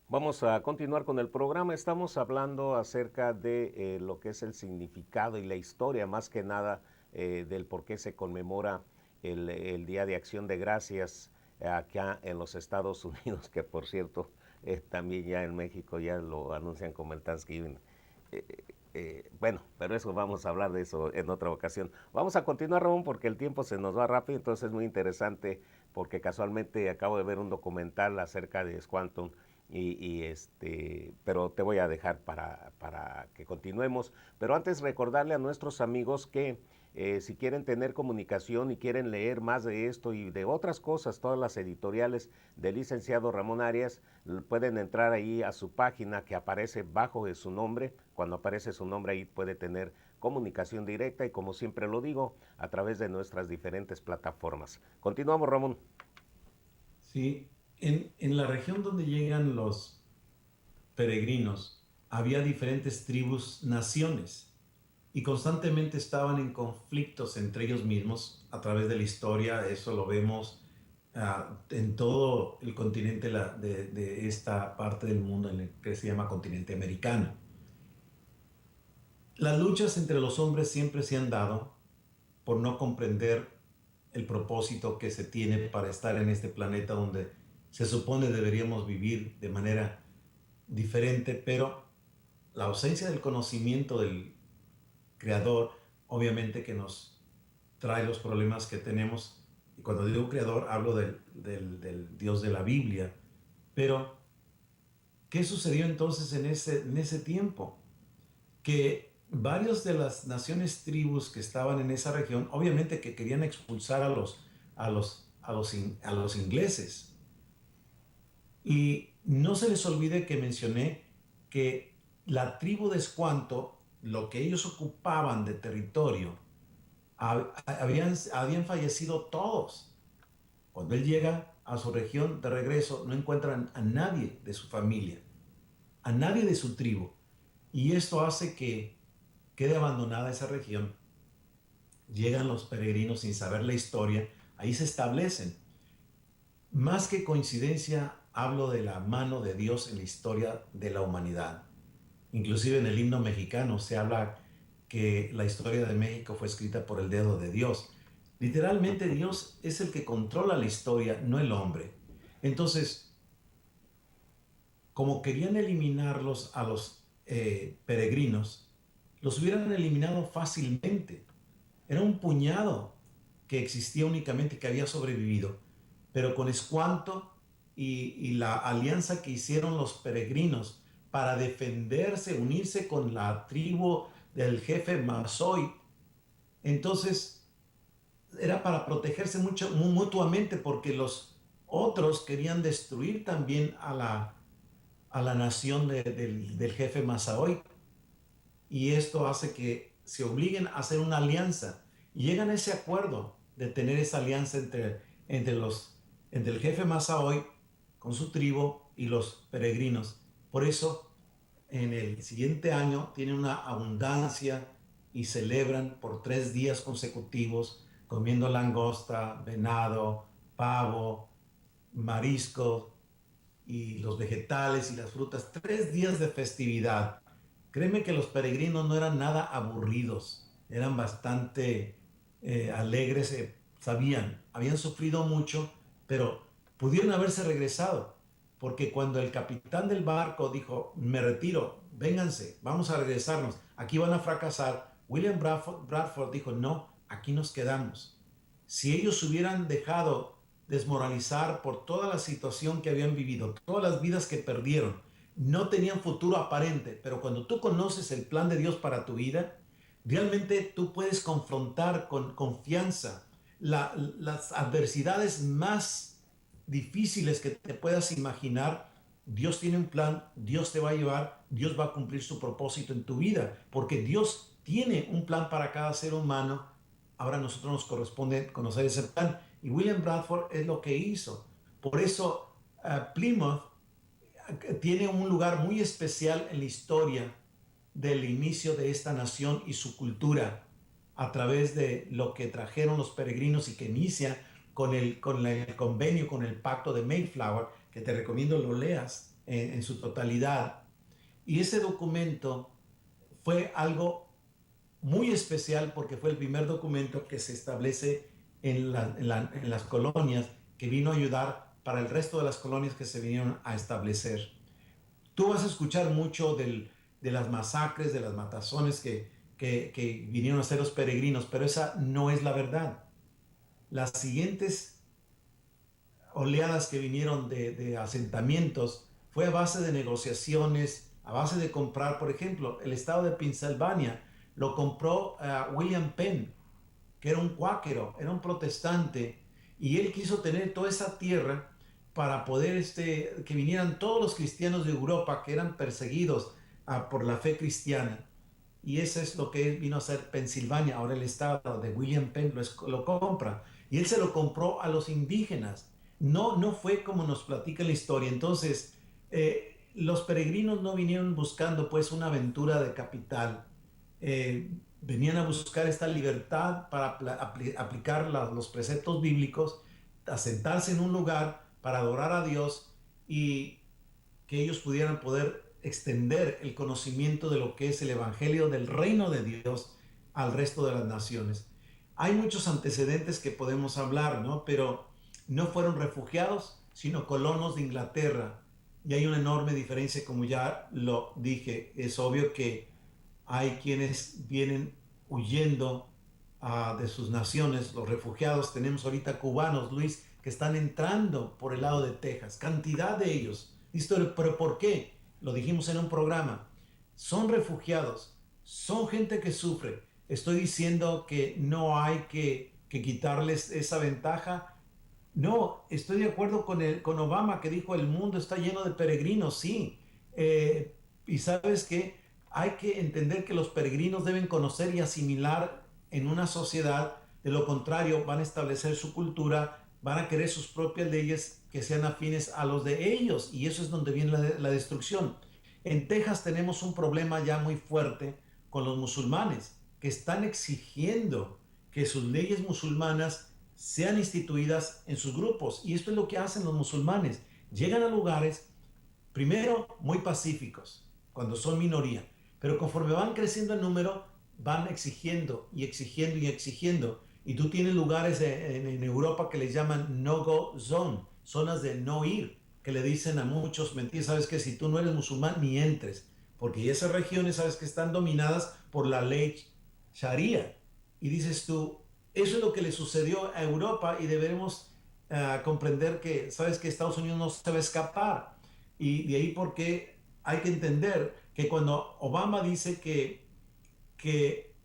Vamos a continuar con el programa. Estamos hablando acerca de lo que es el significado y la historia, más que nada, del por qué se conmemora el Día de Acción de Gracias acá en los Estados Unidos, que por cierto, también ya en México ya lo anuncian como el Thanksgiving. Bueno, pero eso vamos a hablar de eso en otra ocasión. Vamos a continuar, Ramón, porque el tiempo se nos va rápido, entonces es muy interesante, porque casualmente acabo de ver un documental acerca de Squantum, pero te voy a dejar para que continuemos. Pero antes recordarle a nuestros amigos que si quieren tener comunicación y quieren leer más de esto y de otras cosas, todas las editoriales del licenciado Ramón Arias, pueden entrar ahí a su página que aparece bajo de su nombre. Cuando aparece su nombre ahí puede tener comunicación directa y, como siempre lo digo, a través de nuestras diferentes plataformas. Continuamos, Ramón. Sí, en la región donde llegan los peregrinos había diferentes tribus, naciones, y constantemente estaban en conflictos entre ellos mismos a través de la historia. Eso lo vemos en todo el continente de esta parte del mundo en el que se llama continente americano. Las luchas entre los hombres siempre se han dado por no comprender el propósito que se tiene para estar en este planeta donde se supone deberíamos vivir de manera diferente, pero la ausencia del conocimiento del Creador, obviamente que nos trae los problemas que tenemos. Y cuando digo Creador, hablo del Dios de la Biblia. Pero, ¿qué sucedió entonces en ese tiempo? Que varios de las naciones, tribus que estaban en esa región, obviamente que querían expulsar a los ingleses. Y no se les olvide que mencioné que la tribu de Squanto, lo que ellos ocupaban de territorio, habían fallecido todos. Cuando él llega a su región de regreso, no encuentran a nadie de su familia, a nadie de su tribu. Y esto hace que quede abandonada esa región. Llegan los peregrinos sin saber la historia, ahí se establecen. Más que coincidencia, hablo de la mano de Dios en la historia de la humanidad. Inclusive en el himno mexicano se habla que la historia de México fue escrita por el dedo de Dios. Literalmente Dios es el que controla la historia, no el hombre. Entonces, como querían eliminarlos a los peregrinos, los hubieran eliminado fácilmente. Era un puñado que existía únicamente, que había sobrevivido. Pero con Escuanto y la alianza que hicieron los peregrinos para defenderse, unirse con la tribu del jefe Masoi, entonces era para protegerse mucho, mutuamente, porque los otros querían destruir también a la nación del jefe Masoi. Y esto hace que se obliguen a hacer una alianza. Y llegan a ese acuerdo de tener esa alianza entre el jefe Masoi con su tribu y los peregrinos. Por eso, en el siguiente año tienen una abundancia y celebran por 3 días consecutivos, comiendo langosta, venado, pavo, marisco y los vegetales y las frutas. 3 días de festividad. Créeme que los peregrinos no eran nada aburridos, eran bastante alegres, habían sufrido mucho, pero pudieron haberse regresado, porque cuando el capitán del barco dijo, me retiro, vénganse, vamos a regresarnos, aquí van a fracasar, William Bradford dijo, no, aquí nos quedamos. Si ellos hubieran dejado desmoralizar por toda la situación que habían vivido, todas las vidas que perdieron, no tenían futuro aparente, pero cuando tú conoces el plan de Dios para tu vida, realmente tú puedes confrontar con confianza las adversidades más difíciles que te puedas imaginar. Dios tiene un plan, Dios te va a llevar, Dios va a cumplir su propósito en tu vida, porque Dios tiene un plan para cada ser humano. Ahora a nosotros nos corresponde conocer ese plan, y William Bradford es lo que hizo. Por eso Plymouth tiene un lugar muy especial en la historia del inicio de esta nación y su cultura, a través de lo que trajeron los peregrinos y que inicia con el convenio, con el pacto de Mayflower, que te recomiendo lo leas en su totalidad. Y ese documento fue algo muy especial, porque fue el primer documento que se establece en las colonias, que vino a ayudar para el resto de las colonias que se vinieron a establecer. Tú vas a escuchar mucho de las masacres, de las matazones que vinieron a hacer los peregrinos, pero esa no es la verdad. Las siguientes oleadas que vinieron de asentamientos fue a base de negociaciones, a base de comprar. Por ejemplo, el estado de Pensilvania lo compró William Penn, que era un cuáquero, era un protestante, y él quiso tener toda esa tierra para poder que vinieran todos los cristianos de Europa que eran perseguidos por la fe cristiana. Y eso es lo que vino a ser Pensilvania. Ahora el estado de William Penn lo compra, y él se lo compró a los indígenas. No fue como nos platica la historia. Entonces los peregrinos no vinieron buscando pues una aventura de capital. Venían a buscar esta libertad para aplicar los preceptos bíblicos, asentarse en un lugar para adorar a Dios, y que ellos pudieran poder extender el conocimiento de lo que es el evangelio del reino de Dios al resto de las naciones. Hay muchos antecedentes que podemos hablar, ¿no? Pero no fueron refugiados, sino colonos de Inglaterra. Y hay una enorme diferencia, como ya lo dije. Es obvio que hay quienes vienen huyendo de sus naciones, los refugiados. Tenemos ahorita cubanos, Luis, que están entrando por el lado de Texas. Cantidad de ellos. ¿Pero por qué? Lo dijimos en un programa. Son refugiados, son gente que sufre. Estoy diciendo que no hay que quitarles esa ventaja. No, estoy de acuerdo con Obama, que dijo el mundo está lleno de peregrinos, sí. Y sabes que hay que entender que los peregrinos deben conocer y asimilar en una sociedad. De lo contrario, van a establecer su cultura, van a querer sus propias leyes que sean afines a los de ellos, y eso es donde viene la destrucción. En Texas tenemos un problema ya muy fuerte con los musulmanes, que están exigiendo que sus leyes musulmanas sean instituidas en sus grupos, y esto es lo que hacen los musulmanes. Llegan a lugares, primero, muy pacíficos, cuando son minoría, pero conforme van creciendo en número, van exigiendo y exigiendo y exigiendo. Y tú tienes lugares en Europa que les llaman no-go zone, zonas de no ir, que le dicen a muchos, mentira, sabes que si tú no eres musulmán, ni entres. porque esas regiones, sabes que están dominadas por la ley Sharia. Y dices tú, eso es lo que le sucedió a Europa y deberemos comprender que, sabes que Estados Unidos no se va a escapar. Y de ahí porque hay que entender que cuando Obama dice que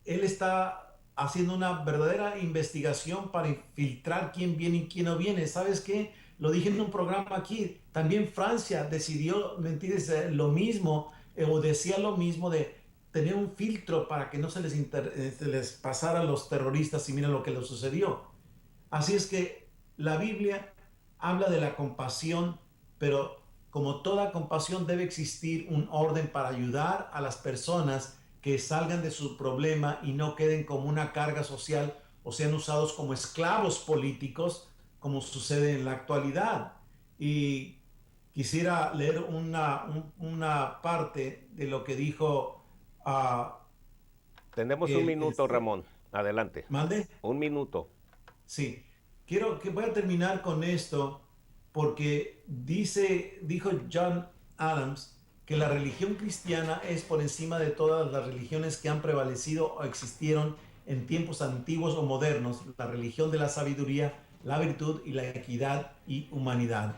él está haciendo una verdadera investigación para filtrar quién viene y quién no viene, ¿sabes qué? Lo dije en un programa aquí, también Francia decidió, ¿me entiendes? Lo mismo, o decía lo mismo de tener un filtro para que no se les pasara a los terroristas y mira lo que les sucedió. Así es que la Biblia habla de la compasión, pero como toda compasión debe existir un orden para ayudar a las personas que salgan de su problema y no queden como una carga social o sean usados como esclavos políticos, como sucede en la actualidad. Y quisiera leer una parte de lo que dijo... Tenemos un minuto, Ramón. Adelante. ¿Mande? Un minuto. Sí. Voy a terminar con esto porque dijo John Adams que la religión cristiana es por encima de todas las religiones que han prevalecido o existieron en tiempos antiguos o modernos, la religión de la sabiduría, la virtud y la equidad y humanidad.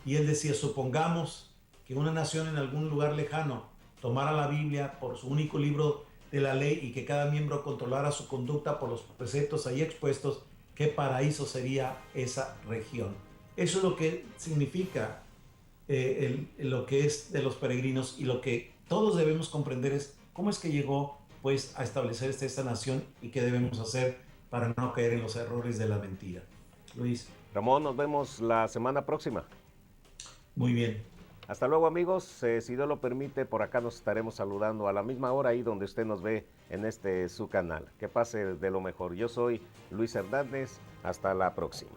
Y él decía, supongamos que una nación en algún lugar lejano tomara la Biblia por su único libro de la ley y que cada miembro controlara su conducta por los preceptos ahí expuestos, ¿qué paraíso sería esa región? Eso es lo que significa lo que es de los peregrinos, y lo que todos debemos comprender es cómo es que llegó pues a establecer esta nación y qué debemos hacer para no caer en los errores de la mentira. Luis. Ramón, nos vemos la semana próxima. Muy bien. Hasta luego, amigos. Si Dios lo permite, por acá nos estaremos saludando a la misma hora ahí donde usted nos ve en su canal. Que pase de lo mejor. Yo soy Luis Hernández. Hasta la próxima.